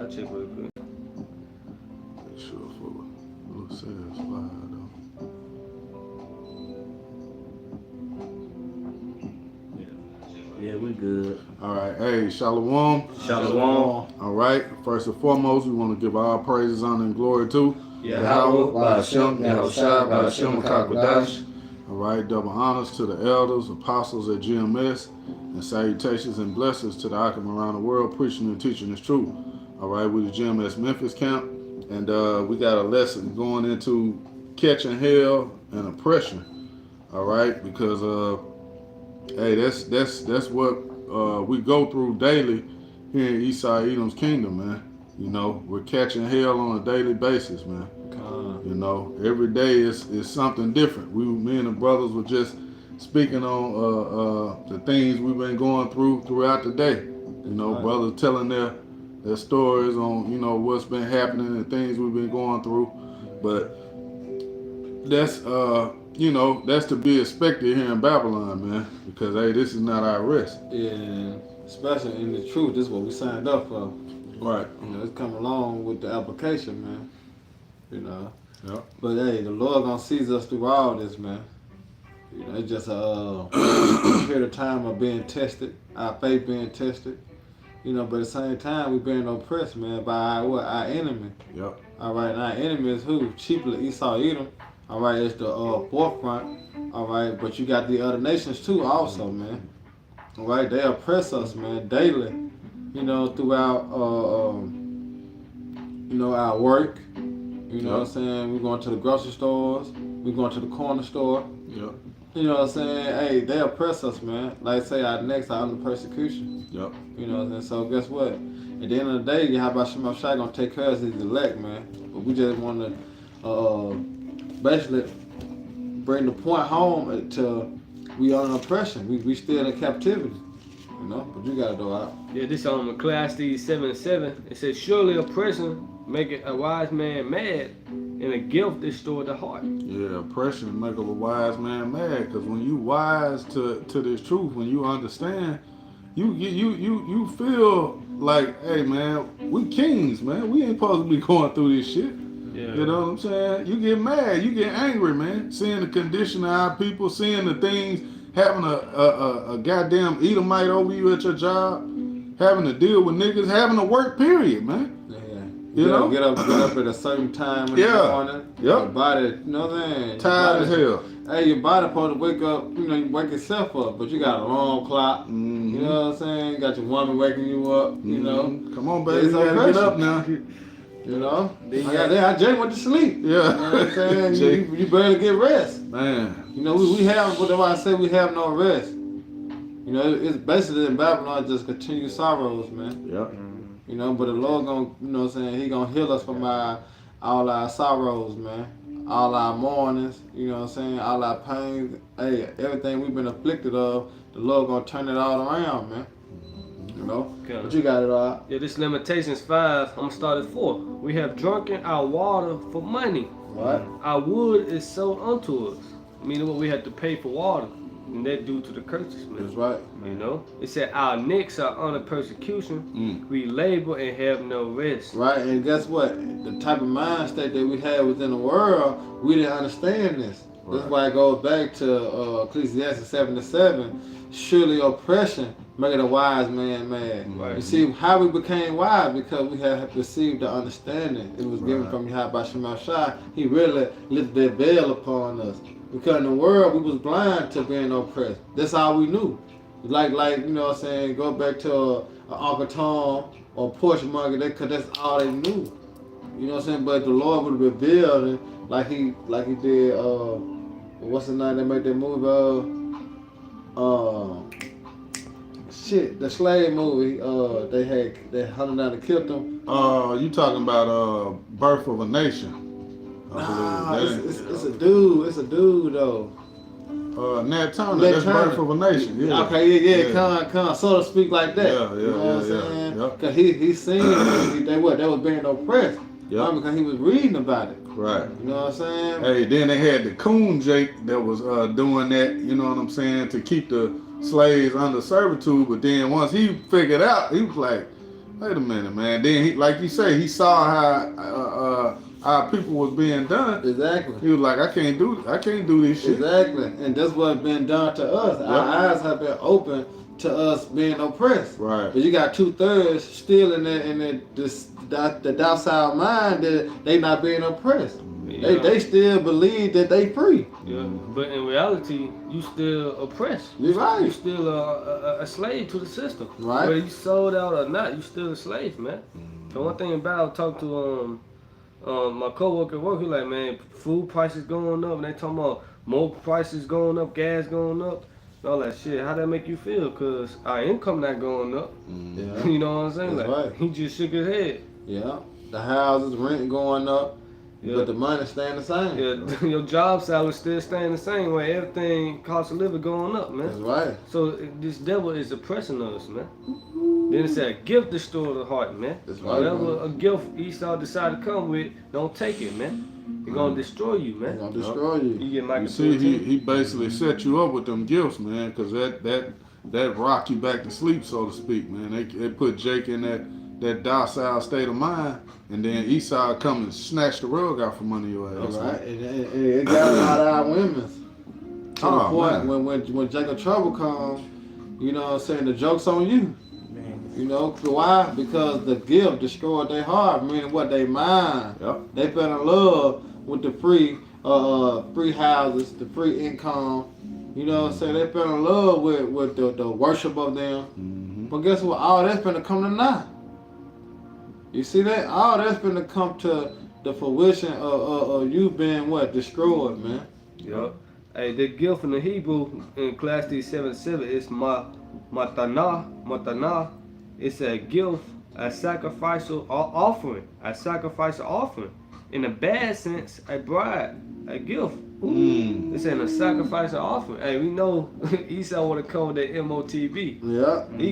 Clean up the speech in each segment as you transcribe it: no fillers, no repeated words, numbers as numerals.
I'll check real quick. Sure for what it says slide though. Yeah, we good. All right, hey, Shalom. Shalom. All right, first and foremost, we want to give all praises, honor, and glory to Yahweh, Ba'ashem, Yahushua, Ba'ashem, Kakodash. All right, double honors to the elders, apostles at GMS, and salutations and blessings to the Akim around the world preaching and teaching this truth. All right, we're the GMS Memphis camp, and we got a lesson going into catching hell and oppression. All right, because hey, that's what we go through daily here in Eastside Edom's kingdom, man. You know, we're catching hell on a daily basis, man. You know, every day is something different. Me and the brothers were just speaking on the things we've been going throughout the day. You know, brothers telling their stories on, you know, what's been happening and things we've been going through. But that's you know, that's to be expected here in Babylon, man, because hey, this is not our rest. Yeah, especially in the truth, this is what we signed up for. Right. You know, it's coming along with the application, man. You know. Yeah. But hey, the Lord gonna seize us through all this, man. You know, it's just a period of time of being tested, our faith being tested. You know, but at the same time, we being oppressed, man, by our enemy. Yep. All right, and our enemy is who? Chiefly Esau Edom. All right, it's the forefront. All right, but you got the other nations too, also, man. All right, they oppress us, man, daily. You know, throughout, you know, our work. You know what I'm saying? We're going to the grocery stores. We're going to the corner store. Yep. You know what I'm saying? Hey, they oppress us, man. Like say our necks are under persecution. Yep. You know what I'm saying? So guess what? At the end of the day, Yahweh Shem Shai gonna take care of his elect, man. But we just want to basically bring the point home to we are in oppression. We still in captivity. You know? But you gotta go out. Yeah, this on Ecclesiastes 7:7. It says, surely oppression maketh a wise man mad, and a gift destroy the heart. Yeah, oppression make a wise man mad, because when you wise to this truth, when you understand, you feel like, hey man, we kings, man. We ain't supposed to be going through this shit. Yeah. You know what I'm saying? You get mad, you get angry, man. Seeing the condition of our people, seeing the things, having a goddamn Edomite over you at your job, having to deal with niggas, having to work, period, man. You know? Get up at a certain time in the morning. Yep. Your body, you know what I'm saying? Tired as hell. Hey, your body supposed to wake up, you know, you wake yourself up, but you got an alarm clock. Mm-hmm. You know what I'm saying? You got your woman waking you up, you know. Come on, baby, you gotta get up now. You know? I just went to sleep. Yeah. You know what I'm saying? you barely get rest. Man. You know, we have, but that's why I say we have no rest. You know, it's basically in Babylon just continued sorrows, man. Yep. You know, but the Lord gonna, you know what I'm saying, he gonna heal us from all our sorrows, man. All our mournings, you know what I'm saying, all our pains. Hey, everything we've been afflicted of, the Lord gonna turn it all around, man. You know? Okay. But you got it all. Yeah, this Lamentations 5, I'm gonna start at 4. We have drunken our water for money. Right. Our wood is sold unto us. Meaning what we have to pay for water. And that due to the curses, man. That's right. You know? It said our necks are under persecution. We labor and have no rest. Right, and guess what? The type of mind state that we had within the world, we didn't understand this. Right. That's why it goes back to Ecclesiastes 7:7. Surely oppression maketh a wise man mad. Right. You see how we became wise? Because we have received the understanding. It was given from Yahweh Shem Shai. He really lifted that veil upon us. Because in the world, we was blind to being oppressed. That's all we knew. Like you know what I'm saying, go back to Uncle Tom or Portia Monkey, because that's all they knew. You know what I'm saying? But the Lord would have revealed it like he did, what's the name that made that movie? The slave movie, they hunted down and killed them. You talking about Birth of a Nation. It's a dude though. Nat Turner, that's Birth of a Nation. Yeah. Okay, come, so to speak like that. You know what I'm saying? Because he seen they was being oppressed. Yeah. Because he was reading about it. Right. You know what I'm saying? Hey, then they had the Coon Jake that was doing that, you know what I'm saying, to keep the slaves under servitude. But then once he figured out, he was like, Wait a minute, man. Then, he, like you say, he saw how people was being done. Exactly. He was like, I can't do this shit. Exactly. And that's what's been done to us. Yep. Our eyes have been open to us being oppressed. Right. But you got 2/3 still in the docile mind that they not being oppressed. Yeah. They still believe that they free. Yeah, but in reality, you still oppressed. You're right. You still a slave to the system. Right. Whether you sold out or not, you still a slave, man. The one thing about talk to my coworker at work, he like, man, food prices going up, and they talking about more prices going up, gas going up, and all that shit. How that make you feel? Cause our income not going up. Yeah. You know what I'm saying? That's Like right. he just shook his head. Yeah. The houses, rent going up, Yeah. but the money staying the same. Yeah, your job salary still staying the same way. Everything cost of living going up, man. That's right. So this devil is oppressing us, man. Then it said, gift destroy the heart, man. That's right, Whatever man. a gift Esau decide to come with, don't take it, man. It's gonna destroy you, They're man. gonna destroy you. You get Micah You see, 14. he basically set you up with them gifts, man, because that rock you back to sleep, so to speak, man. They put Jake in that docile state of mind, and then Esau come and snatch the rug out from under your ass. That's right. And it got a lot of our women. To the Oh, point man. when Jacob Trouble come, you know what I'm saying, the joke's on you. Man. You know, why? Because the gift destroyed their heart, meaning what they mind. Yep. They fell in love with the free houses, the free income. You know what I'm saying? They fell in love with the worship of them. Mm-hmm. But guess what? All that's gonna come to naught. You see that? All that's gonna come to the fruition of you being what? Destroyed, man. Yup. Hey, the gift in the Hebrew in Class D7:7 is matanah. It's a gift, a sacrificial offering, In the bad sense, a bride, a gift. Mm. It's in a sacrificial offering. Hey, we know Esau want to come with that MOTB. Yeah. He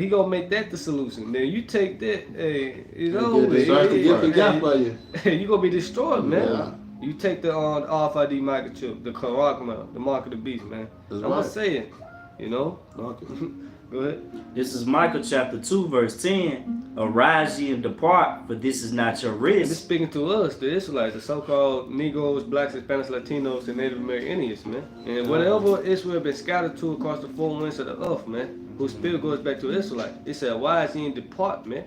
gonna make that the solution. Then you take that, hey, you know, That's the gift he got for you. you gonna be destroyed, man. Yeah. You take the RFID microchip, the Karakma, the mark of the beast, man. That's I'm gonna right. say it, you know. Okay. Go ahead. This is Micah chapter 2, verse 10. Arise ye and depart, for this is not your And this rest. speaking to us, the Israelites, the so-called Negroes, Blacks, Hispanics, Latinos, and Native American Indians, man. And whatever Israel been scattered to across the four winds of the earth, man, whose spirit goes back to Israelite. It said, arise ye and depart, man.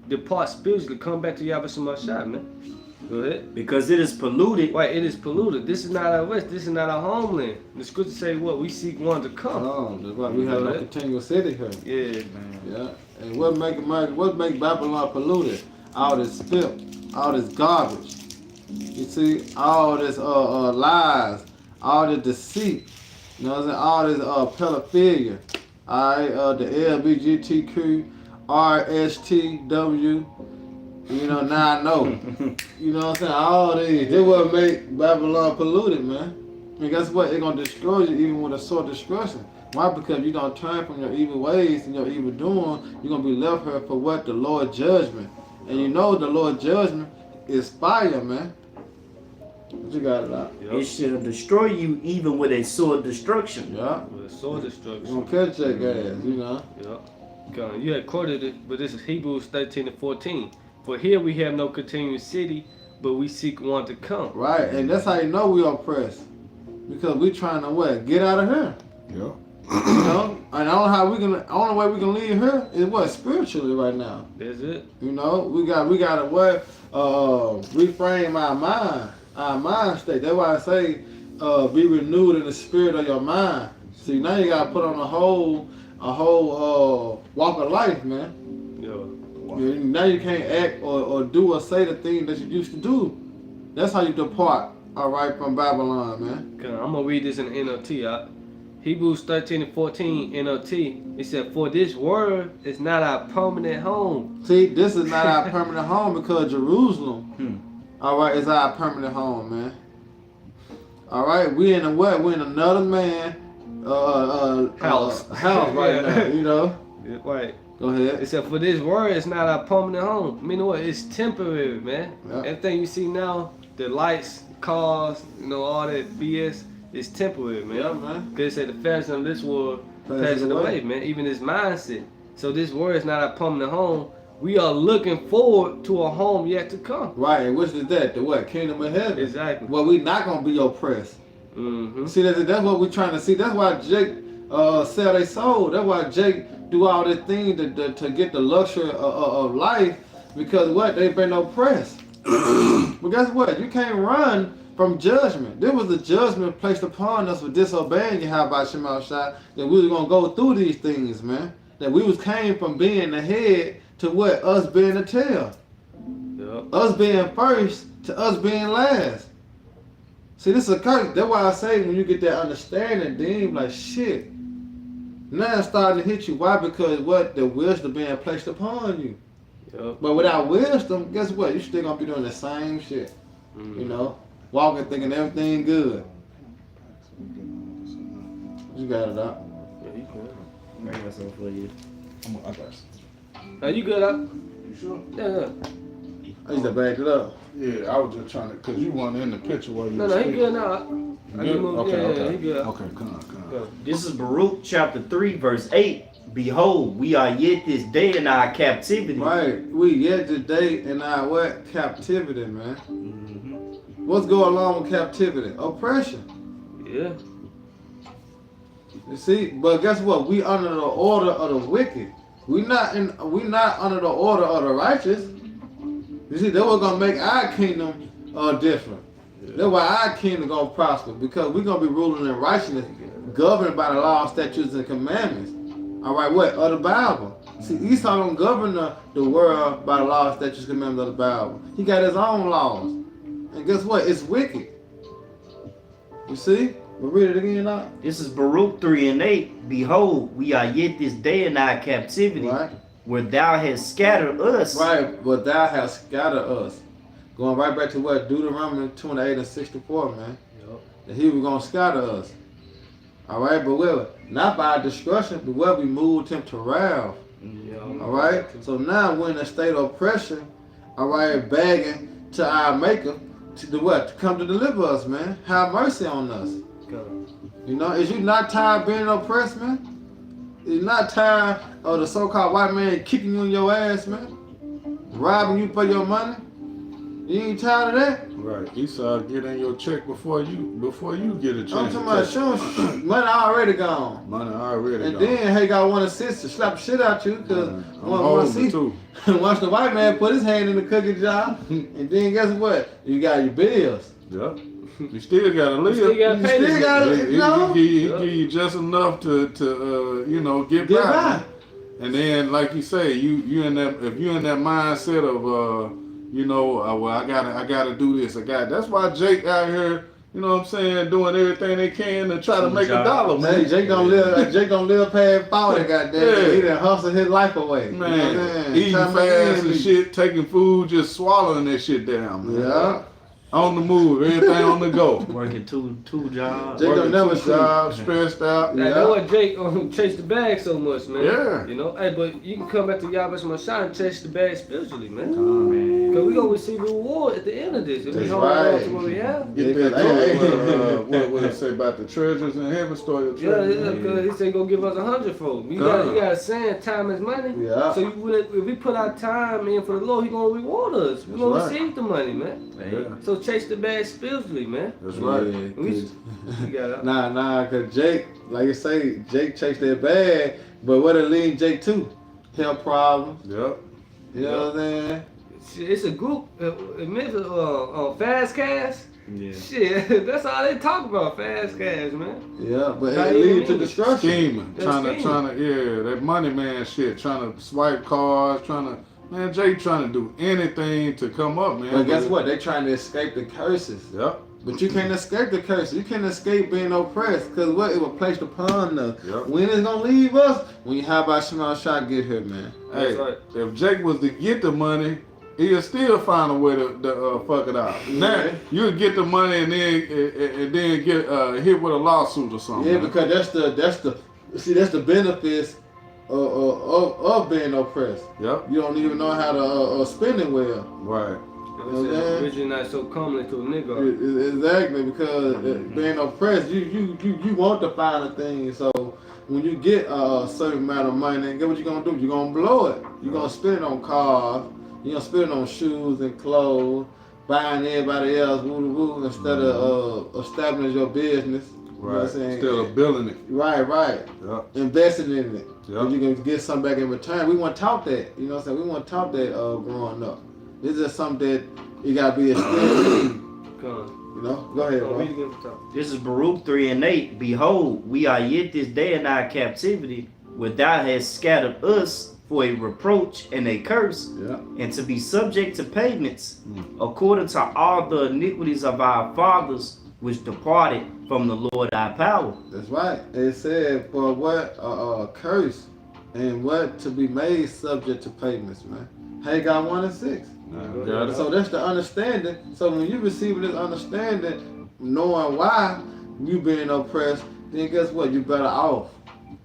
Depart spiritually, come back to Yahweh Shemashah, man. Go ahead. Because it is polluted. Right, it is polluted. This is not our rest. This is not our homeland. The scriptures say what? We seek one to come. Oh, that's why we have a continual city here. Yeah. Yeah. And what make Babylon polluted? All this filth, all this garbage. You see, all this lies, all this deceit. You know what I'm saying? All this pedophilia. Alright, the LBGTQ, RSTW. You know, now I know. You know what I'm saying? All these. They what make Babylon polluted, man. I mean, guess what? They're going to destroy you even with a sword of destruction. Why? Because you don't turn from your evil ways and your evil doing. You're going to be left here for what? The Lord's judgment. And you know the Lord's judgment is fire, man. But you got it out. It shall destroy you even with a sword of destruction. Yeah. With sword You're destruction. going to catch that gas, you know. Yeah. You had quoted it, but this is Hebrews 13:14. For here we have no continuous city, but we seek one to come. Right. And that's how you know we oppressed. Because we trying to what? Get out of here. Yep. You know? And only way we can leave here is what? Spiritually right now. That's it. You know, we gotta what? Reframe our mind state. That's why I say be renewed in the spirit of your mind. See, now you gotta put on a whole walk of life, man. Yeah. Now you can't act or do or say the thing that you used to do. That's how you depart, all right, from Babylon, man. Okay, I'm gonna read this in the NLT. Hebrews 13:14 NLT. It said, "For this word is not our permanent home." See, this is not our permanent home because Jerusalem, all right, is our permanent home, man. All right, we in a what? We in another man House. house right Yeah. now, you know. Yeah, right. Go ahead. It said, "For this word is not our permanent home." Meaning what? It's temporary, man. Yeah. Everything you see now, the lights, cars, you know, all that BS, is temporary, man. Yeah, man. Because it said the fashion of this world Passes passing away. away, man. Even this mindset. So this word is not our permanent home, we are looking forward to a home yet to come. Right, and which is that? The what? Kingdom of heaven. Exactly. Well, we not gonna be oppressed. Mm-hmm. See, that's what we're trying to see. That's why Jake sell their soul. That's why Jake do all this thing to get the luxury of life, because what? They've been oppressed. But guess what? You can't run from judgment. There was a judgment placed upon us for disobeying Yahweh Shema Shai, that we was gonna go through these things, man. That we came from being the head to what? Us being the tail. Yep. Us being first to us being last. See, this is a curse. That's why I say when you get that understanding, then you like, shit. Now it's starting to hit you. Why? Because what? The wisdom being placed upon you. Yep. But without wisdom, guess what? You still gonna be doing the same shit. Mm-hmm. You know? Walking thinking everything good. You got it out. Yeah, you good. I got something for you. I got you. Now you good up? You sure? Yeah. I used to back it up. Yeah, I was just trying to, cause you weren't in the picture while you No, were he speaking. good now. You I good? can move. Okay, Yeah, okay. he good. Okay, come on. This is Baruch chapter 3, verse 8. Behold, we are yet this day in our captivity. Right. We yet today in our what? Captivity, man. Mhm. What's going on with captivity? Oppression. Yeah. You see, but guess what? We under the order of the wicked. We not under the order of the righteous. You see, that was gonna make our kingdom different. That's why our kingdom gonna prosper, because we're gonna be ruling in righteousness, governed by the law, statutes, and commandments. All right, what? Of the Bible. See, Esau don't govern the world by the law, statutes, commandments of the Bible. He got his own laws. And guess what? It's wicked. You see? But read it again now. This is Baruch 3 and 8. Behold, we are yet this day in our captivity, Right? where thou hast scattered us. Right, but thou hast scattered us. Going right back to what? Deuteronomy 28 and 64, man. Yep. That he was going to scatter us. All right, but well, not by destruction, but where we moved him to wrath. Yeah. All right, so now we're in a state of oppression. All right, begging to our Maker to do what? To come to deliver us, man. Have mercy on us. You know, is you not tired of being oppressed, man? Is you not tired of the so-called white man kicking you in your ass, man? Robbing you for your money? You ain't tired of that? Right. Esau get in your check before you get a check. I'm talking about showing money already gone. Money already And gone. then he got one assist to slap the shit out you, because I'm holding too. once the white man put his hand in the cooking jar, and then guess what? You got your bills. Yep. You still gotta live. Still gotta You pay still this. gotta, He you know? give you just enough to get Get by. by. And then, like you say, you in that, if you in that mindset of well, I gotta do this. That's why Jake out here, you know what I'm saying, doing everything they can to try to make a dollar, Man, man. Jake don't live past 40, goddamn. Yeah. He done hustled his life away. You know what I'm Man, saying? eating Trying to make fast ends and meet. shit, taking food, just swallowing that shit down, man. Yeah. On the move, everything on the go. Working two jobs. Jake don't Working never two sleep. jobs, stressed out. Now, Yeah. that's why Jake chase the bag so much, man. Yeah. You know, hey, but you can come back to Yahweh Shai and chase the bag spiritually, man. Man. Because we gonna receive a reward at the end of this. If we That's hold on right. to what we have. Get Yeah, that 'cause- what it say about the treasures in heaven, store your Yeah, treasures. yeah, because he said go give us 100-fold. You got a saying, time is money. Yeah. So if we put our time in for the Lord, he gonna reward us. We That's gonna right. receive the money, man. Yeah. So chase the bag spiritually, man. That's right. Yeah, We, 'cause- we got Nah, cause Jake, like you say, Jake chased that bag, but what it lead Jake to? Health problems. Yep. You know what I'm saying? it's a group. Memphis on Fast Cash. Yeah. Shit, that's all they talk about, Fast Cash, man. Yeah, but Not it even lead to English. destruction. Scheming. That's Trying scheming. to, that money man shit, trying to swipe cards, man, Jake trying to do anything to come up, man. But guess what? They trying to escape the curses. Yep. But you can't escape the curses. You can't escape being oppressed, because what? It was placed upon us. Yep. When it's gonna leave us? When you how about Shema Shai get here, man? Hey, That's right. if Jake was to get the money, he'll still find a way to fuck it out. Now Yeah. you'll get the money and then get hit with a lawsuit or something. Yeah, man. because that's the benefits of being oppressed. Yep. You don't even know how to spend it well. Right. It said, not so comely to a nigga. Exactly, because being oppressed, you want the finer things. So when you get a certain amount of money, get what you're gonna do? You're gonna blow it. You're gonna spend it on cars. You're gonna spend it on shoes and clothes, buying everybody else woo instead of establishing your business. Right. You know what I'm saying? Instead of building it. Right. Yep. Investing in it. Yep. You can get something back in return. We weren't taught that. You know what I'm saying? We weren't taught that growing up. This is something that you gotta be experienced. You know? Go ahead, bro. This is Baruch 3:8. Behold, we are yet this day in our captivity, where thou hast scattered us for a reproach and a curse, and to be subject to payments, according to all the iniquities of our fathers, which departed from the Lord our power. That's right. It said, for what curse and what to be made subject to payments, man. Haggai 1:6. So that's the understanding. So when you receive this understanding, knowing why you being oppressed, then guess what? You better off.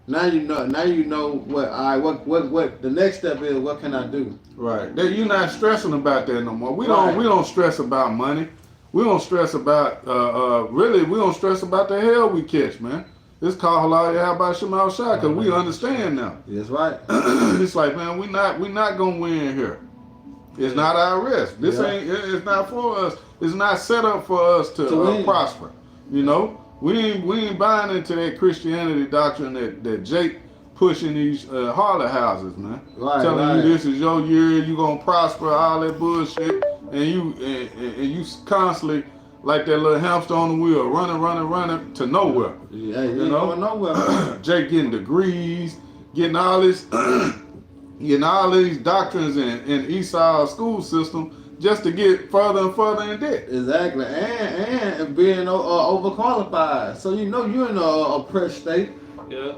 Now you know. Now you know what the next step is. What can I do? Right. You're not stressing about that no more. We don't stress about money. We don't stress about really. We don't stress about the hell we catch, man. It's called halal yahba shemal shah because we understand now. That's right. It's like, man, we not gonna win here. It's not our risk. This ain't. It's not for us. It's not set up for us to prosper. You know, we ain't buying into that Christianity doctrine that Jake pushing these harlot houses, man. Telling you this is your year, you gonna prosper, all that bullshit, and you constantly like that little hamster on the wheel, running to nowhere. Yeah, you know, going nowhere. Jake getting degrees, getting all this. All these doctrines in Esau's school system just to get further and further in debt. Exactly, and being overqualified. So you know you're in a oppressed state. Yeah.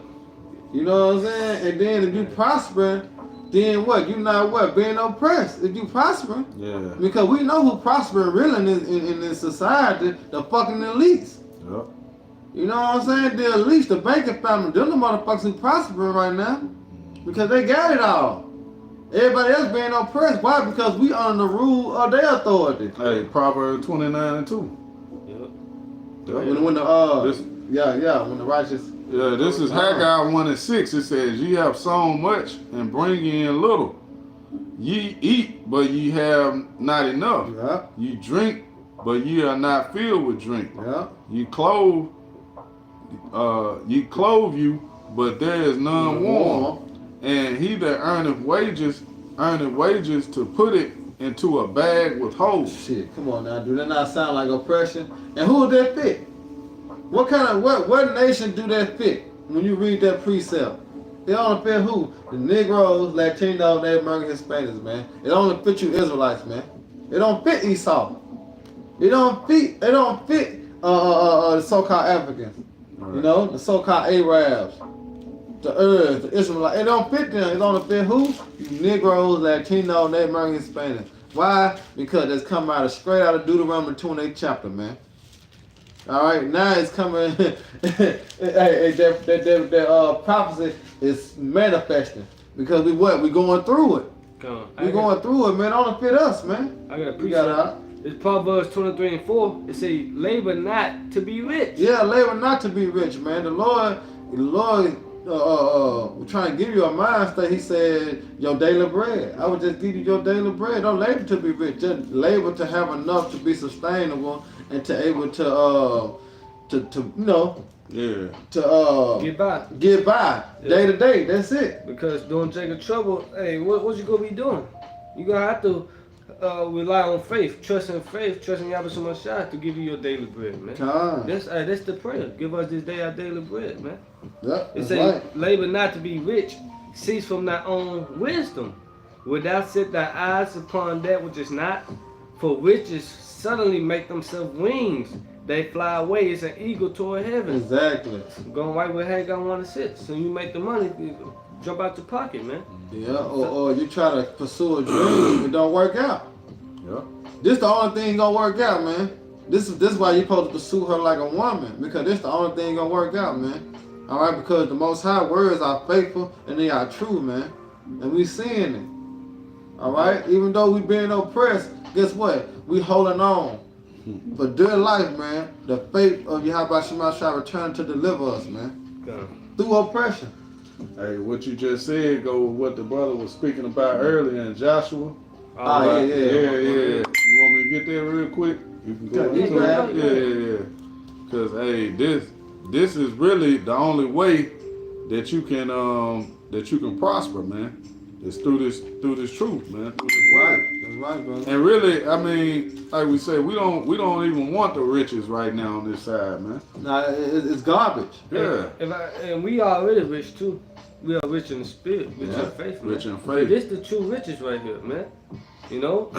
You know what I'm saying? And then if you prosper, then what? You not what? Being oppressed. If you prosper, because we know who prospering really in this society, the fucking elites. Yep. You know what I'm saying? The elites, the banking family, they're the motherfuckers who prospering right now. Because they got it all. Everybody else being oppressed. Why? Because we under the rule of their authority. Hey, Proverbs 29:2. Yep. When the righteous. Yeah, this is Haggai 1:6. It says, "Ye have sown much and bring in little. Ye eat, but ye have not enough. Yeah. Ye drink, but ye are not filled with drink. Yeah. Ye clothe you, but there is none warm. And he that earneth wages to put it into a bag with holes." Shit, come on now, do that not sound like oppression? And who would that fit? What nation do that fit when you read that precept? It only fit who? The Negroes, Latinos, Native Americans, Hispanics, man. It only fit you Israelites, man. It don't fit Esau. It don't fit the so-called Africans. Right. You know, the so-called Arabs. The Earth, the Israelites, it don't fit them. It only fit who? You Negroes, Latinos, Native Americans, Hispanics. Why? Because it's come straight out of Deuteronomy 28 chapter, man. All right, now it's coming. that prophecy is manifesting because we going through it. We going through it, man. It only fit us, man. I got a precept. It's Proverbs 23:4. It say, "Labor not to be rich." Yeah, labor not to be rich, man. The Lord. We're trying to give you a mind state. He said, your daily bread. I would just give you your daily bread. Don't labor to be rich. Just labor to have enough to be sustainable and to able to get by day to day. That's it. Because during Jacob's trouble, hey, what you gonna be doing? You gonna have to rely on faith, trusting Yahweh Shemashah to give you your daily bread, man. That's the prayer. Give us this day our daily bread, man. Yep, it says, labor not to be rich, cease from thy own wisdom. Wilt thou set thy eyes upon that which is not? For riches suddenly make themselves wings. They fly away. It's an eagle toward heaven. Exactly. Going right where Haggai 1:6. So you make the money, jump out your pocket, man. Yeah, or you try to pursue a dream, it don't work out. Yeah. This the only thing gonna work out, man. This is why you supposed to pursue her like a woman, because this the only thing gonna work out, man. All right, because the Most High words are faithful and they are true, man, and we seeing it. All right, even though we being oppressed, guess what? We holding on. But dear life, man, the faith of Yahweh Shema shall return to deliver us, man. Through oppression. Hey, what you just said go with what the brother was speaking about earlier in Joshua. Yeah. You want me to get there real quick? You can go into it. Cause hey, this is really the only way that you can prosper, man. It's through this truth, man. Through this word. That's right, brother. And really, I mean, like we say, we don't even want the riches right now on this side, man. Nah, it's garbage. Yeah. And we already rich too. We are rich in the spirit, rich in faith, man. Rich in faith. This the true riches right here, man. You know,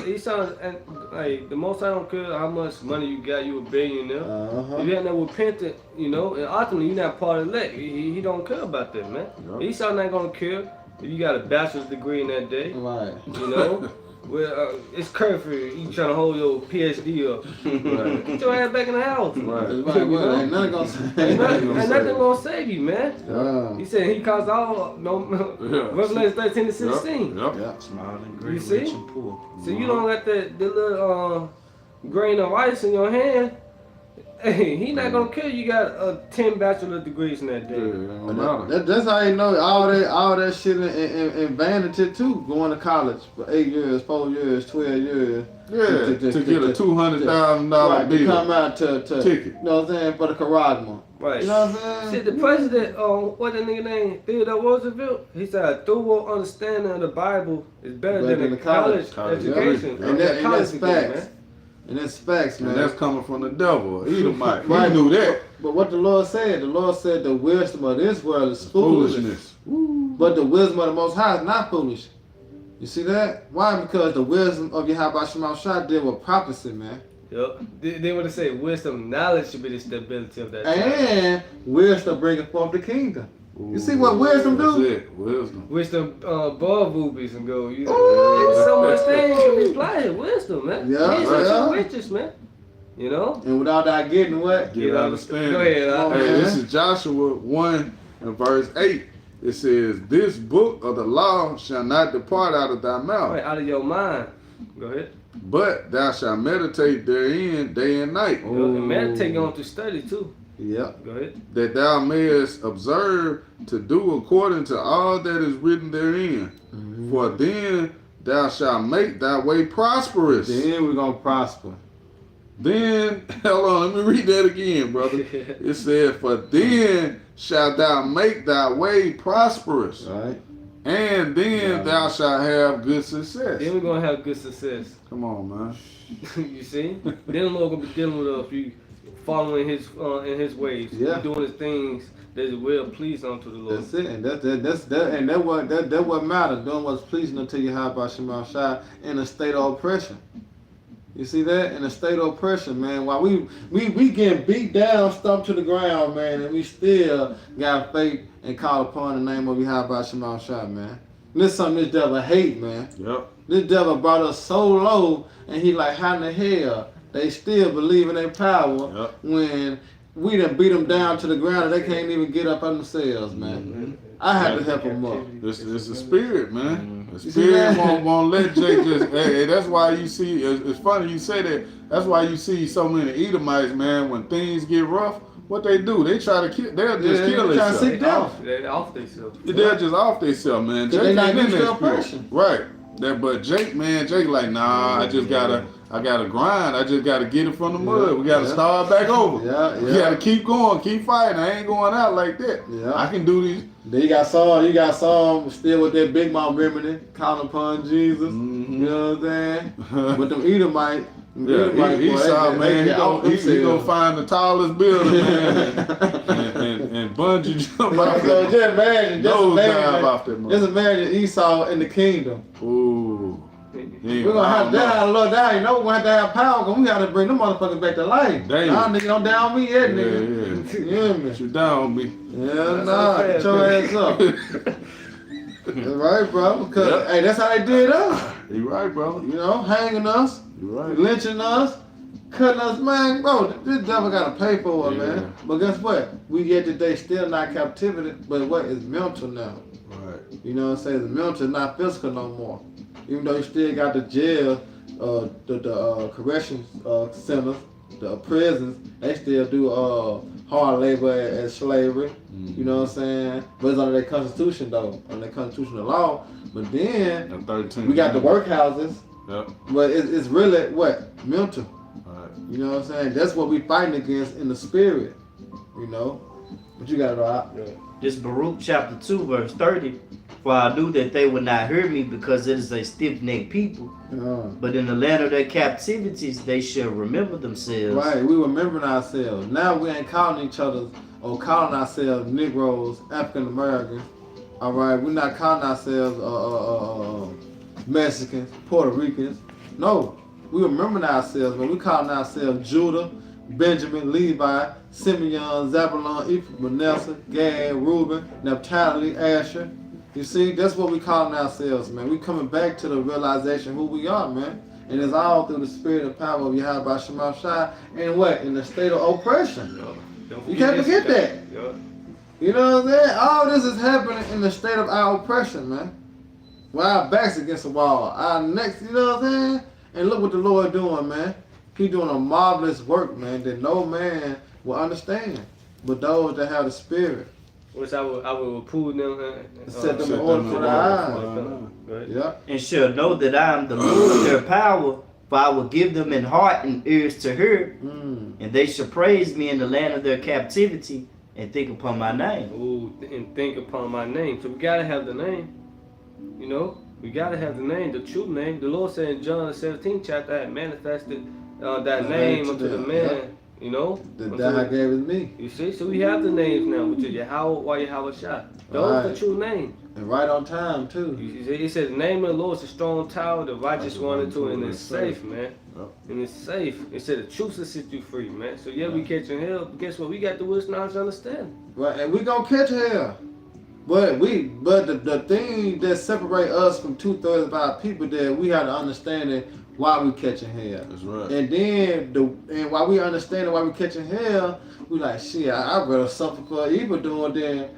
he sounds and like the most I don't care how much money you got, you a billionaire. If you ain't never repented, you know, and ultimately you're not part of the elect. He don't care about that, man. Yep. Esau not gonna care if you got a bachelor's degree in that day. Right. You know, well, it's curfew. You trying to hold your PhD up. Right. Get your ass back in the house. Right. That's right, brother. Ain't nothing gonna say. Ain't nothing gonna save you, man. Yeah. He said he caused all Revelation 13 to 16. Yep. Yeah. Smiling, You great, see? rich, and poor. So you don't got the little grain of rice in your hand. Hey, he not gonna kill you. Got 10 bachelor degrees in that Yeah, day. it don't matter. That's how you know all that shit in vanity too. Going to college for 8 years, 4 years, 12 years. Yeah, to get a $200,000 Right, to bill. come out to Ticket. You know what I'm saying, for the Karagma. Right. You know what I'm See, saying? the president, what that nigga name, Theodore Roosevelt, he said a thorough understanding of the Bible is better than a college education. Yeah. And that's degree, facts. man. And that's facts, man. And that's coming from the devil, Edomite. Right. He knew that. But what the Lord said the wisdom of this world is foolishness. Foolishness. But the wisdom of the Most High is not foolish. You see that? Why? Because the wisdom of Yahweh Shema Shah deal with prophecy, man. Yep. They would say wisdom, knowledge should be the stability of that. And wisdom bringeth forth the kingdom. You see what wisdom do? That's it. Wisdom. Wisdom above rubies and gold. There's so much things can be applied. Wisdom, man. Yeah, These are some riches, man. You know? And without that getting what? Get understanding. Go ahead. Hey, this is Joshua 1 and verse 8. It says, "This book of the law shall not depart out of thy mouth, Right, out of your mind. Go ahead. but thou shalt meditate therein day and night, And meditate on to study too. Yep. Go ahead. that thou mayest observe to do according to all that is written therein. For then thou shalt make thy way prosperous." Then we're gonna prosper. Then, hold on, let me read that again, brother. It said, "For then shalt thou make thy way prosperous, Right? and then thou shalt have good success." Then we're gonna have good success. Come on, man. You see? Then the Lord gonna be dealing with us if you following his in his ways. Yeah. Doing his things that is well pleased unto the Lord. That's it. And that what matters. Doing what's pleasing unto Yahweh Shema Shah in a state of oppression. You see that? In a state of oppression, man. While we getting beat down, stumped to the ground, man, and we still got faith and call upon the name of Yahweh Shema Shah, man. And this is something this devil hate, man. Yep. This devil brought us so low, and he like, how in the hell they still believe in their power when we done beat them down to the ground and they can't even get up on themselves, man. I had to help them up. It's the spirit, man. The You see spirit that? won't let Jake just. Hey, that's why you see. It's funny you say that. That's why you see so many Edomites, man. When things get rough, what they do? They try to kill. They'll just kill they try to themselves. seek death. They off themselves. They're just off themselves, man. Cause Jake they not ain't in used to that spirit. oppression. Right. But Jake, man, Jake like, nah, I gotta grind. I just gotta get it from the mud. We gotta start back over. Yeah, We yeah. gotta keep going, keep fighting. I ain't going out like that. Yeah. I can do these. Then you got some still with that Big Mouth remedy, calling upon Jesus. Mhm. You know what I'm saying? But them Edomite, Yeah, he saw, man. He gonna find the tallest building, man, and bungee jump off So that. just imagine, Off that just imagine Esau in the kingdom. Ooh. We're gonna have to have a little down, you know, we're gonna have to have power, because we gotta bring them motherfuckers back to life. Damn. Nah, nigga, don't down me yet, Yeah, nigga. yeah. You hear me? Put you down, me. Yeah, nah, get your ass up. That's right, bro, because, hey, that's how they did us. You right, brother. You know, hanging us, You right. lynching us, cutting us, man, bro, this devil gotta pay for it, Yeah. man. But guess what? We yet today still not captivity, but what is mental now? Right. You know what I'm saying? It's mental, not physical no more. Even though you still got the jail the corrections centers, the prisons, they still do hard labor as slavery. You know what I'm saying? But it's under their constitution though, under their constitutional law. But then And 13. we got the workhouses, Yep. but it's really what? Mental. Right. You know what I'm saying? That's what we fighting against in the spirit. You know? But you got it all. This Baruch chapter 2 verse 30. For I knew that they would not hear me because it is a stiff-necked people. But in the land of their captivities they shall remember themselves. Right, we remembering ourselves. Now we ain't calling each other or calling ourselves Negroes, African Americans. All right, we're not calling ourselves Mexicans, Puerto Ricans. No, we remembering ourselves, but we calling ourselves Judah, Benjamin, Levi, Simeon, Zabulon, Ephraim, Manasseh, Gad, Reuben, Naphtali, Asher. You see, that's what we calling ourselves, man. We coming back to the realization who we are, man. And it's all through the spirit and power of Yahweh Shema Shai. And what? In the state of oppression. You can't forget that. You know what I'm saying? All this is happening in the state of our oppression, man. With our backs against the wall. Our necks, you know what I'm saying? And look what the Lord doing, man. He doing a marvelous work, man, that no man will understand. But those that have the spirit. Which I will reprove them Set them in order for the eyes. Go ahead. Yeah. And shall know that I am the Lord their power, for I will give them in heart and ears to hear, and they shall praise me in the land of their captivity and think upon my name. Ooh, and think upon my name. So we gotta have the name. You know, we gotta have the name, the true name. The Lord said in John the 17th chapter, I manifested that name unto the man. Yeah. You know, That I gave it me. You see, so we have the names now, which is Yahweh, Yahweh Shai. Those are the Right. true name. And right on time, too. He said, the name of the Lord is a strong tower, the righteous one into it, and it's safe, man. Yep. And it's safe. It said the truth will set you free, man. So yeah, we catching hell, but guess what? We got the wisdom, knowledge, and understanding. Right, and we gonna catch hell. But the thing that separate us from 2/3 of our people, that we have to understand why we catching hell. That's right. And then while we understand why we catching hell, we like shit. I'd rather suffer for evil doing than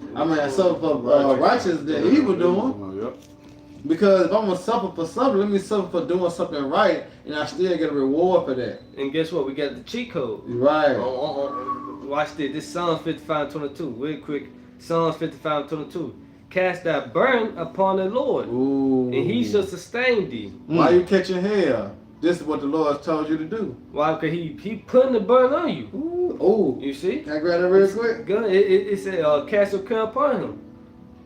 suffer for righteous than evil doing. Yep. Because if I'm gonna suffer for something, let me suffer for doing something right, and I still get a reward for that. And guess what? We got the cheat code. Right. Watch this. This Psalms 55:22. Real quick. Psalms 55:22. Cast thy burden upon the Lord, Ooh. and he shall sustain thee. Why you catching hell? This is what the Lord told you to do. Why? Because he putting the burden on you. Ooh. You see? Can I grab that real quick? Good. It said cast your care upon him.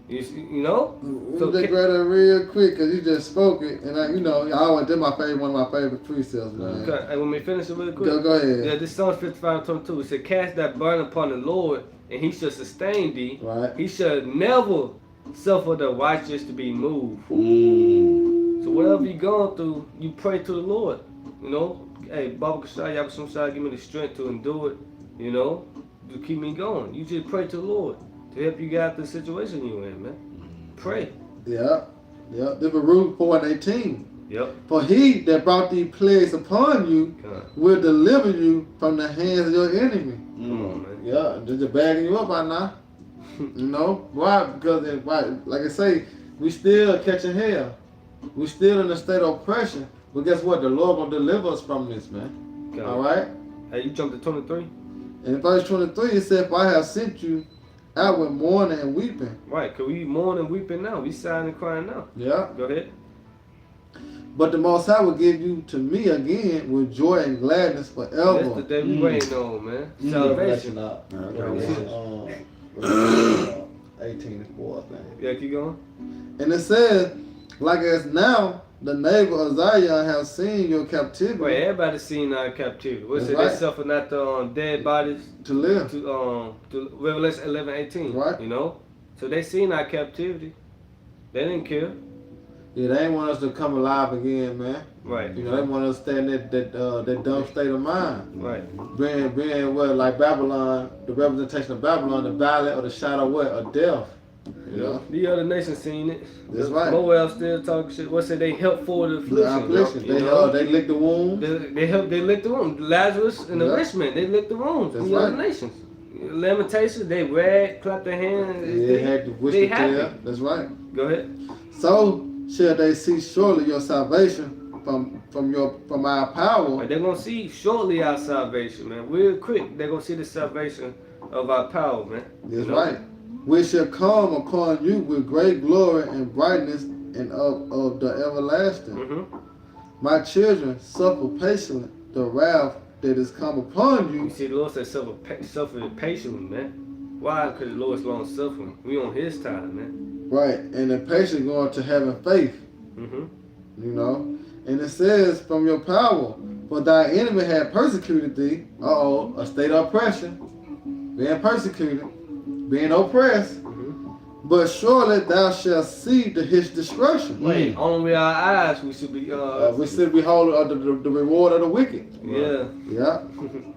You know? So just grab that real quick because you just spoke it, and I always did one of my favorite precepts, man. Okay, and when we finish it real quick. Go ahead. Yeah, this Psalms 55:22. It said, cast that burden upon the Lord, and he shall sustain thee. Right. He shall never suffer the righteous to be moved. So whatever you're going through, you pray to the Lord. You know, hey, Baba Kashai, Yabba Shai, give me the strength to endure it. You know, to keep me going. You just pray to the Lord to help you get out the situation you're in, man. Pray. Yeah. The Baruch 4:18. Yep. For he that brought these plagues upon you Come will deliver you from the hands of your enemy. on, man. Yeah, just bagging you up by now. You know why? Because like I say, we still catching hell. We still in a state of oppression. But guess what? The Lord gonna deliver us from this, man. Come All on. right. Hey, you jumped to 23? And in verse 23, it said, "For I have sent you out with mourning and weeping." Right, because we mourning and weeping now. We sighing and crying now. Yeah. Go ahead. But the Most High will give you to me again with joy and gladness forever. That's the day we waiting on, man. Salvation. 18:4 thing. Yeah, keep going. And it says, like as now the neighbor of Zion have seen your captivity Wait, everybody seen our captivity. What's That's it? right. They suffer not the dead bodies to live. to Revelation 11:18. Right. You know, so they seen our captivity. They didn't care. Yeah, they ain't want us to come alive again, man. Right. You know, they want us to stay in that dumb state of mind. Right. Being what, like Babylon, the representation of Babylon, the valley or the shadow of what? Of death. You know? The other nations seen it. That's right. Moab still talking shit. What's it? They helped for the The affliction. You know? They licked the wound. They licked the room. Lazarus and the Yeah. rich man, they licked the rooms. That's The other right. nations. Lamentations, they rag, clap their hands. They had to wish they to happy. tell. That's right. Go ahead. So shall they see surely your salvation, from our power. But they're gonna see shortly our salvation, man. Real quick, they're gonna see the salvation of our power, man. That's You know? right. Which shall come upon you with great glory and brightness and of the everlasting. Mm-hmm. My children, suffer patiently the wrath that is come upon You you. see, the Lord said suffer patiently, man. Why? Because the Lord's long suffering. We on His time, man. Right. And the patient going to having faith. Mm-hmm. You know. And it says, from your power, for thy enemy had persecuted thee. A state of oppression. Being persecuted. Being oppressed. But surely thou shalt see his destruction. Wait, only with our eyes we should be. We should behold the reward of the wicked. Yeah. Yeah,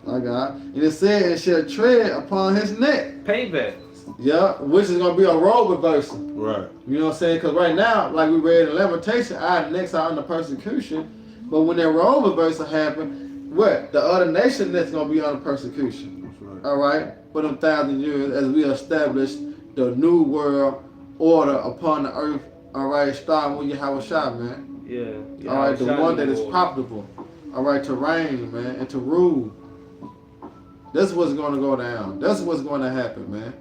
my God. And it said, it shall tread upon his neck. Payback. Yeah, which is going to be a role reversal. Right. You know what I'm saying? Because right now, like we read in Lamentation, our necks are under persecution. But when that role reversal happen, what? The other nation that's going to be under persecution. That's right. All right? For them 1,000 years as we establish the new world order upon the earth. All right? Starting with Yahweh Shai, man. Yeah. All right? The one that is Lord. profitable. All right? To reign, man. And to rule. That's what's going to go down. That's what's going to happen, man.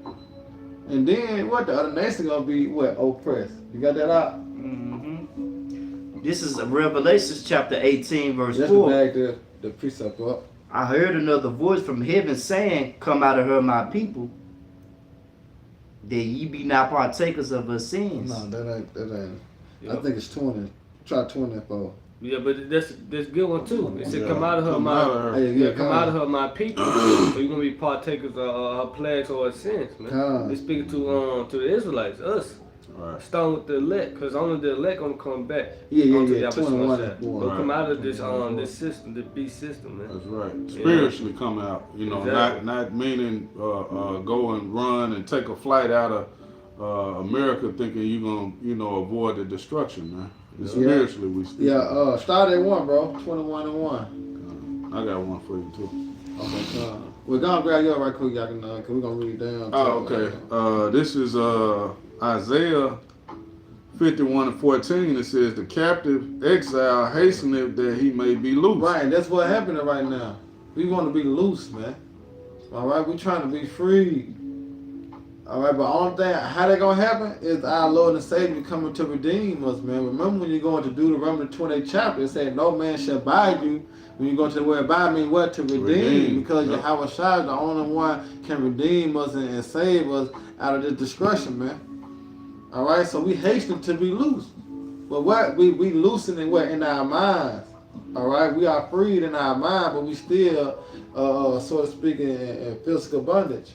And then what? The other nation going to be what? Oppressed. You got that out? Mm-hmm. This is Revelation chapter 18, verse Just 4. to back the precept up. I heard another voice from heaven saying, Come out of her, my people, that ye be not partakers of her sins. No, that ain't. Yeah. I think it's 20. Try 24. Yeah, but that's good one too. It said, Yeah. "Come out of her, Come my out of her. Hey, yeah, come out of her, my people." So you're gonna be partakers of her plagues or her sins, man. Come. It's speaking to the Israelites, us. Right. Starting with the elect, because only the elect gonna come back. Yeah. Onto Yahweh 21 Shai. and 4. Don't come out of this 21. this system, the beast system, man. That's right. Yeah. Spiritually come out. You know, Exactly. not meaning go and run and take a flight out of America thinking you're gonna avoid the destruction, man. It's Yeah. spiritually we speak. Yeah, start at 1, bro. 21 and 1. I got one for you too. Okay, we're gonna grab you right quick, y'all can, cause we're gonna read down. Oh, okay. This is Isaiah 51 and 14. It says, "The captive exile hasteneth that he may be loose." Right, that's what's happening right now. We want to be loose, man. All right, we trying to be free. All right, but only thing, how that gonna happen is our Lord and Savior coming to redeem us, man. Remember when you go into Deuteronomy 28 chapter, it said, "No man shall buy you." When you go to the word "buy," mean what? To redeem, because Yep. Yahweh Shai is the only one can redeem us and save us out of this destruction, man. All right, so we hasten to be loose. But what we loosening what in our minds? All right, we are freed in our mind, but we still, so to speak, in physical bondage.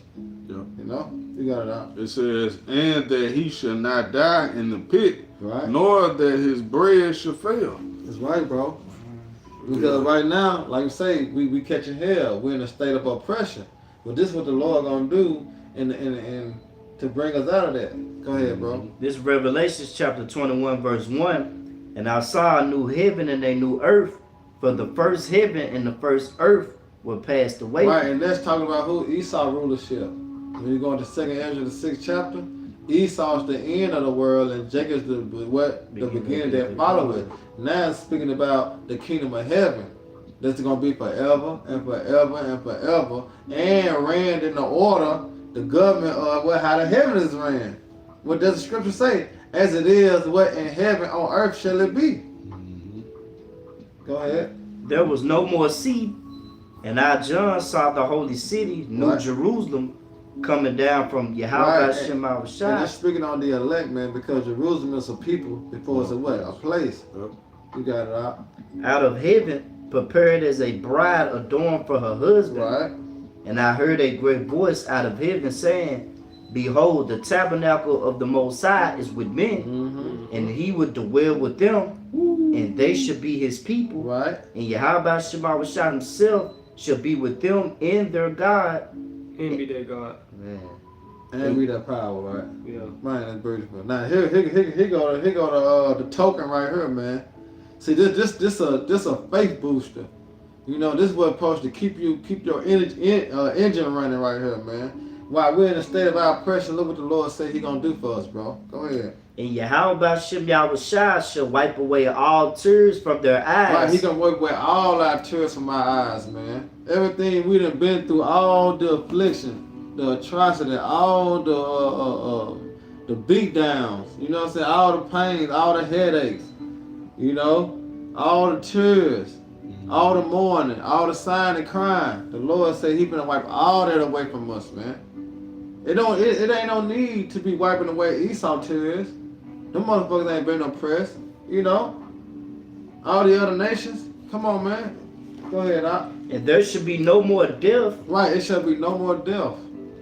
Yep. You know, you got it out. It says, "And that he shall not die in the pit, Right. nor that his bread shall fail." That's right, bro. Because right now, like you say, we catching hell. We're in a state of oppression. But this is what the Lord gonna do, and to bring us out of that. Go ahead, bro. This Revelation chapter 21, verse 1. And I saw a new heaven and a new earth, for the first heaven and the first earth were passed away. Right, and that's talking about who Esau rulership. When you go into 2nd Ezra, the 6th chapter, Esau's the end of the world, and Jacob's the beginning that follow it. Now it's speaking about the kingdom of heaven. That's gonna be forever and forever and forever, and ran in the order, the government of how the heaven is ran. What does the scripture say? As it is, what in heaven on earth shall it be? Go ahead. There was no more sea, and I, John, saw the holy city, New Right. Jerusalem, coming down from Yahweh Right. Shema And Shai. it's speaking on the elect, man, because Jerusalem is a people before it's a what? A place. Yep. You got it out. Out of heaven, prepared as a bride adorned for her husband. Right. And I heard a great voice out of heaven saying, Behold, the tabernacle of the Most High is with men, Mm-hmm. and he would dwell with them, and they should be his people. Right. And Yahweh Shema Shai himself shall be with them in their God. Envy that God. Man. And read that power, right? Yeah. Man, that's beautiful. Now here go the token right here, man. See this a faith booster. You know, this is what's supposed to keep your engine running right here, man. While we're in a state of oppression, look what the Lord said He gonna do for us, bro. Go ahead. And Yahweh Shem Yahushua shall wipe away all tears from their Right, eyes. he gonna wipe away all our tears from our eyes, man. Everything we done been through, all the affliction, the atrocity, all the beat downs, you know what I'm saying? All the pains, all the headaches, you know, all the tears, all the mourning, all the sighing and crying. The Lord said he gonna wipe all that away from us, man. It ain't no need to be wiping away Esau tears. Them motherfuckers ain't been oppressed, you know. All the other nations, come on, man. Go ahead, Doc. And there should be no more death. Right, it shall be no more death.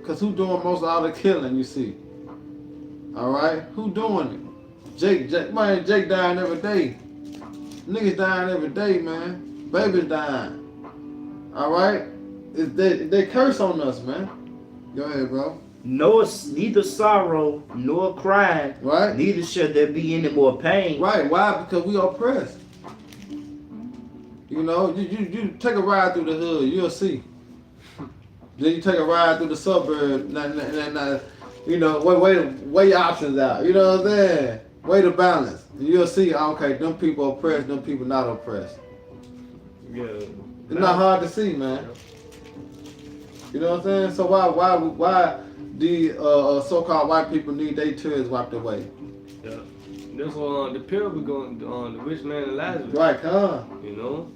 Cause who doing most of all the killing, you see? All right, who doing it? Jake dying every day. Niggas dying every day, man. Babies dying. All right, they curse on us, man. Go ahead, bro. Neither sorrow nor crying, Right. neither shall there be any more pain. Right, why? Because we oppressed. You know, you take a ride through the hood, you'll see. Then you take a ride through the suburb, you know, weigh your options out. You know what I'm saying? Weigh the balance. And you'll see, okay, them people oppressed, them people not oppressed. Yeah. It's not hard to see, man. You know what I'm saying? So why the so-called white people need their tears wiped away? Yeah. That's why the parable going on the rich man and Lazarus. Right, huh? You know?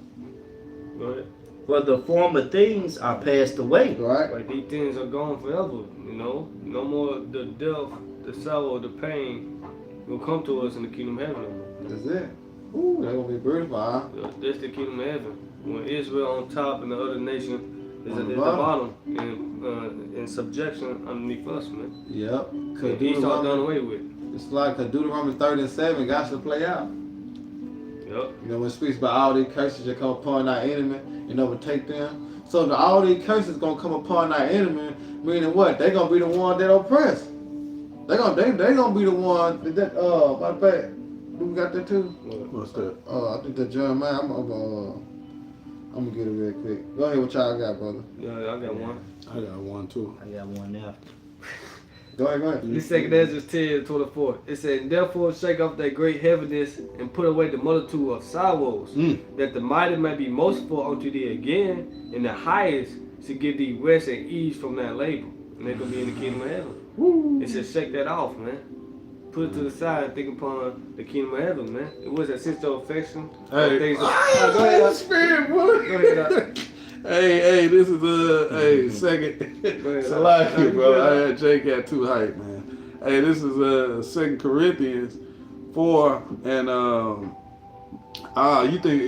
Go ahead. For the former things are passed away. Right. Like these things are gone forever, you know? No more the death, the sorrow, the pain will come to us in the kingdom of heaven no more. That's it. Ooh, that's gonna be beautiful, huh? Yeah, that's the kingdom of heaven. When Israel on top and the other nation is On at the the bottom. bottom in subjection underneath us, man. Yep. Cause Esau done away with. It's like Deuteronomy 30:7 got to play out. Yep. You know, when it speaks about all these curses that come upon our enemy and overtake them. So all these curses gonna come upon our enemy, meaning what? They gonna be the one that oppress. They gonna be the one that matter of fact, do we got that too? What's that? I think that Jeremiah. I'm gonna get it real quick. Go ahead, what y'all got, brother? Yeah, I got one. I got one too. I got one now. Go ahead. This second Ezra 10:24. It said, therefore shake off that great heaviness and put away the multitude of sorrows, that the mighty may be merciful unto thee again, and the highest should give thee rest and ease from that labor. And they're gonna be in the kingdom of heaven. Woo. It says shake that off, man. Put it to the side and think upon the kingdom of heaven, man. It was that sense of affection. Hey, Things go ahead. Spirit, boy. Go ahead. Hey, this is second. Salaki, bro. I had Jake got too hype, man. Hey, this is 2 Corinthians 4 and you think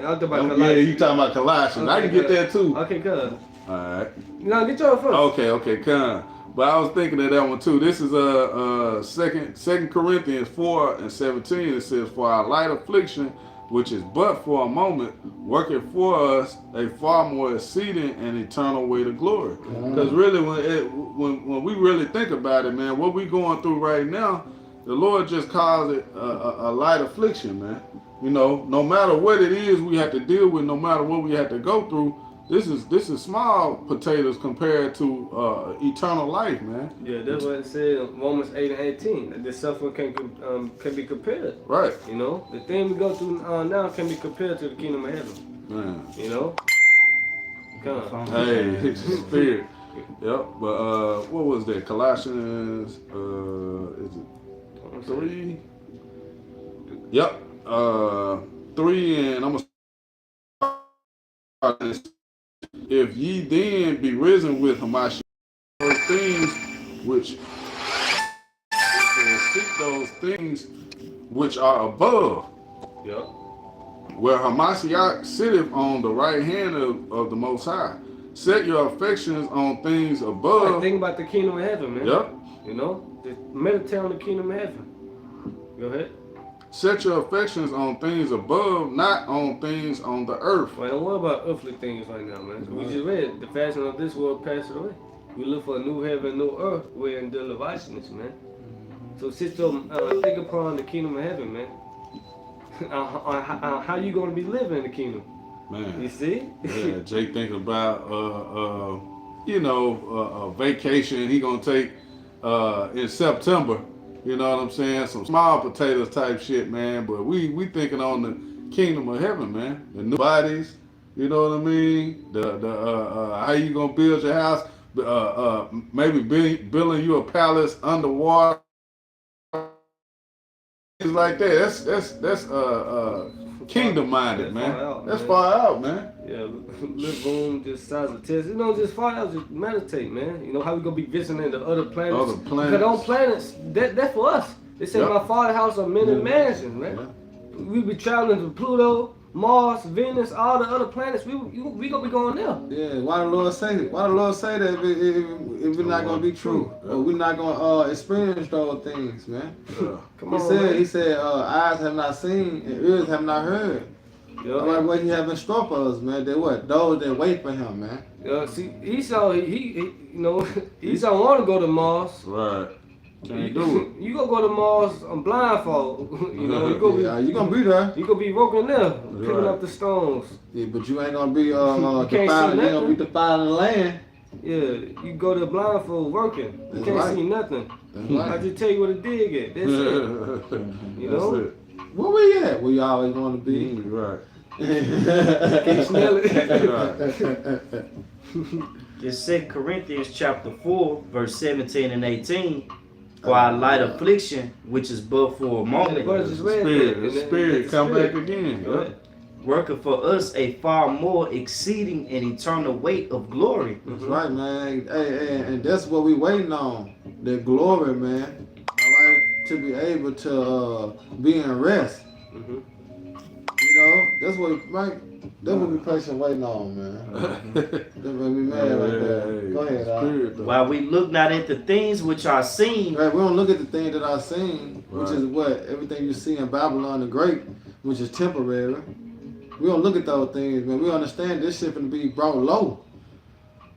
I'm talking about yeah, Colossians. you talking about Colossians. I can get that too. Okay, cuz. Alright. No, get yours first. Okay, come. But I was thinking of that one too. This is 2 Corinthians 4 and 17. It says, for our light affliction, which is but for a moment, working for us a far more exceeding and eternal way to glory. Because really, when we really think about it, man, what we going through right now, the Lord just calls it a light affliction, man. You know, no matter what it is we have to deal with, no matter what we have to go through, this is small potatoes compared to eternal life, man. Yeah, that's what it said in Romans 8 and 18. That this suffering can be compared. Right. You know, the thing we go through now can be compared to the kingdom of heaven. Man. You know? Come on. Hey, spirit. Yep. But what was that? Colossians is it 3? Yep. 3 and I'm gonna start. If ye then be risen with Hamashiach, those things which seek those things which are above, Yep. where Hamashiach sitteth on the right hand of the Most High. Set your affections on things above. Like, think about the kingdom of heaven, man. Yep. You know? Just meditate on the kingdom of heaven. Go ahead. Set your affections on things above, not on things on the earth. Well, don't worry about earthly things right now, man. We just read the fashion of this world passed away. We look for a new heaven, new earth. We're in the righteousness, man. So sit there, think upon the kingdom of heaven, man. How you gonna be living in the kingdom? Man. You see? Yeah, Jake thinking about a vacation he gonna take in September. You know what I'm saying? Some small potatoes type shit, man. But we thinking on the kingdom of heaven, man. The new bodies, you know what I mean? The how you gonna build your house? Maybe building you a palace underwater. Things like that. That's kingdom minded, man. That's far out, man. Yeah, live room just size of test. You know, just far out, just meditate, man. You know how we gonna be visiting the other planets? Other planets. Because on planets, that for us. They say my father's house are many mansions, man. Yeah. We be traveling to Pluto, Mars, Venus, all the other planets. We gonna be going there. Yeah, why the Lord say that? Why the Lord say that if it's not gonna be true? Or we're not gonna experience those things, man. Come on, He said, eyes have not seen and ears have not heard. All right, what he have in store for us, man. They what? Those that wait for him, man. See, Esau, he you know, Esau want to go to Mars. Right. Can't do it. You gonna go to Mars on blindfold. You know, you gonna be there. You gonna be working there, picking up the stones. Yeah, but you ain't gonna be can't see defiling. You ain't gonna nothing. be defiling the land. Yeah, you go to blindfold working. You That's can't right. see nothing. That's right. I just tell you where to dig at. That's it. You know? That's it. Where we at? Where you always want to be. Right. Can't smell it. Right. It's 2 Corinthians chapter 4, verse 17 and 18. For our light affliction, which is but for a The moment, brothers just read Spirit, that. the spirit come back again. Go ahead. working for us a far more exceeding and eternal weight of glory. That's right, man. Hey, and that's what we waiting on. The glory, man. All right, to be able to be in rest. Mhm. You know, that's what we patient waiting on, man. That made me mad right there. Go ahead, Al. While we look not at the things which are seen, Right, we don't look at the things that I've seen, which is what everything you see in Babylon the Great, which is temporary. We don't look at those things, man. We understand this shit gonna be brought low.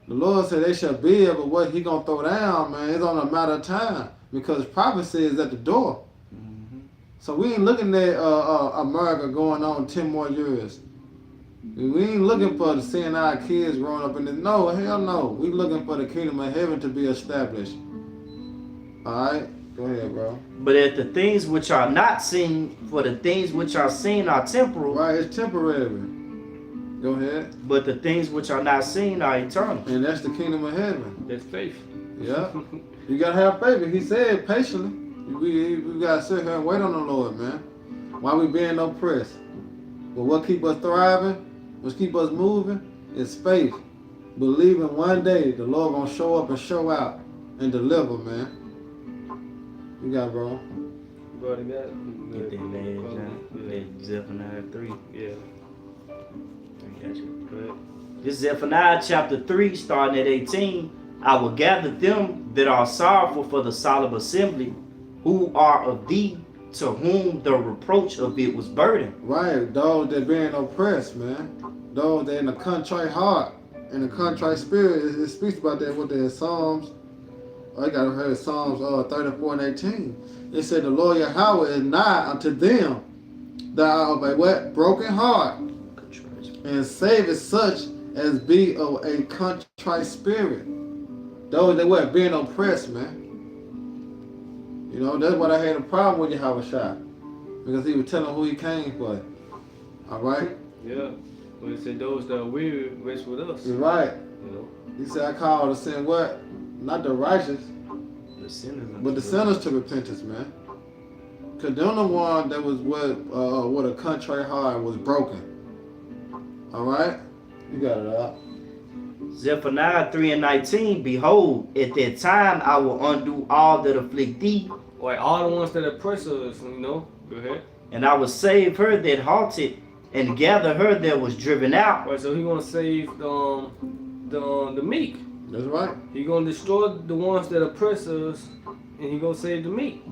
The Lord said they shall build, but what He gonna throw down, man, it's on a matter of time because prophecy is at the door. So we ain't looking at America going on 10 more years. We ain't looking for seeing our kids growing up in this. No, hell no. We looking for the kingdom of heaven to be established. All right, go ahead, bro. but at the things which are not seen, for the things which are seen are temporal, Right, it's temporary. Go ahead. but the things which are not seen are eternal. And that's the kingdom of heaven. That's faith. Yeah. You gotta have faith. He said patiently. We gotta sit here and wait on the Lord, man. Why we being oppressed? But what keep us thriving, what keep us moving, is faith. Believing one day the Lord gonna show up and show out and deliver, man. You got it, bro. Brother got it. Get that last John, that Zephaniah 3. Yeah. I got you. Go ahead. This Zephaniah chapter 3, starting at 18. I will gather them that are sorrowful for the solemn assembly, who are of thee, to whom the reproach of it was burdened. Right, those that being oppressed, man. Those that in a contrite heart, in a contrite spirit. It speaks about that with the Psalms. I gotta heard Psalms 34 and 18. It said the Lord Yahweh is nigh unto them that are of a what? Broken heart, and saveth such as be of a contrite spirit. Those that what? Being oppressed, man. You know, that's what I had a problem with Yahweh Shai. Because he was telling who he came for. Alright? Yeah. But it said those that are weary rest with us. You're right. You know. He said, I call to sin what? Not the righteous, The sinners but the sinners to repentance, man. Because they're the one that was with a contrite heart was broken. Alright? You got it out. Zephaniah 3 and 19. Behold, at that time I will undo all that afflict thee, Like all the ones that oppress us, you know. Go ahead. and I will save her that halted, and gather her that was driven out. Right, so he gonna save the meek. That's right. He gonna destroy the ones that oppress us, and he gonna save the meek.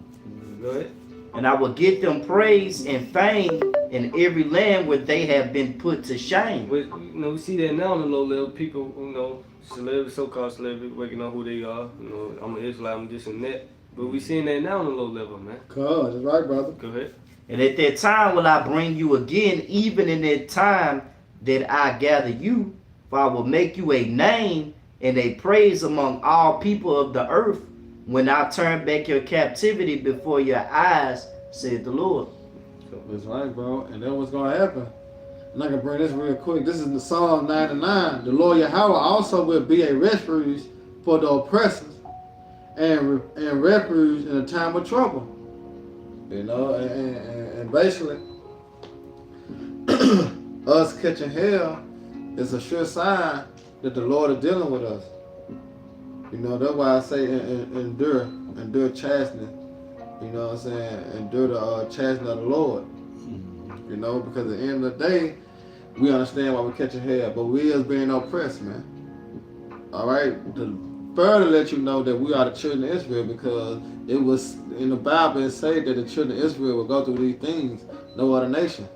Go ahead. And I will get them praise and fame in every land where they have been put to shame. But you know, we see that now on the low level. People, you know, celebrities, so-called celebrities, waking up who they are. You know, I'm an Israelite, I'm this and that. But we seeing that now on the low level, man. Cuz, that's right, brother. Go ahead. And at that time will I bring you again, even in that time that I gather you, for I will make you a name and a praise among all people of the earth, when I turn back your captivity before your eyes, said the Lord. That's right, bro. And then what's gonna happen? And I can bring this real quick. This is the Psalm 99. The Lord Yahweh also will be a refuge for the oppressors and refuge in a time of trouble. You know, and basically, us catching hell is a sure sign that the Lord is dealing with us. You know, that's why I say endure chastening. You know what I'm saying? Endure the chastening of the Lord. You know, because at the end of the day, we understand why we're catching hell, but we is being oppressed, man. All right? To further let you know that we are the children of Israel, because it was in the Bible, it said that the children of Israel will go through these things, no other nation.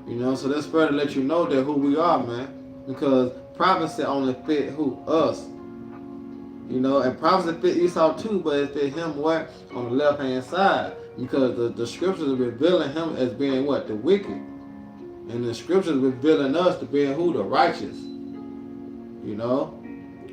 You know, so that's further let you know that who we are, man. Because prophecy only fit who? Us. You know, and prophecy fit Esau too, but it fit him what? On the left hand side. Because the scriptures are revealing him as being what? The wicked. And the scriptures revealing us to being who? The righteous. You know?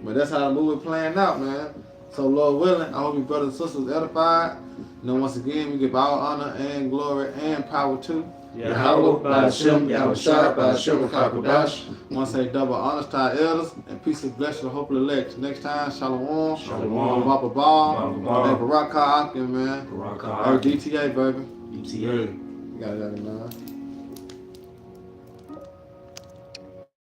But that's how the movie playing out, man. So Lord willing, I hope you brothers and sisters edified. You know, once again, we give all honor and glory and power to Yahweh, Ba'ashem, Yahushua, Ba'ashem, Kakodash. I want to say double honors to our elders and peace and blessing to the hopeful elect. Next time, Shalom. Shalom. Baba Ball. Baba Ball. Hey, Barak Ha'akim, man. Barak Hey, Ha'akim. DTA, baby. UTA. Yeah. You got that, man.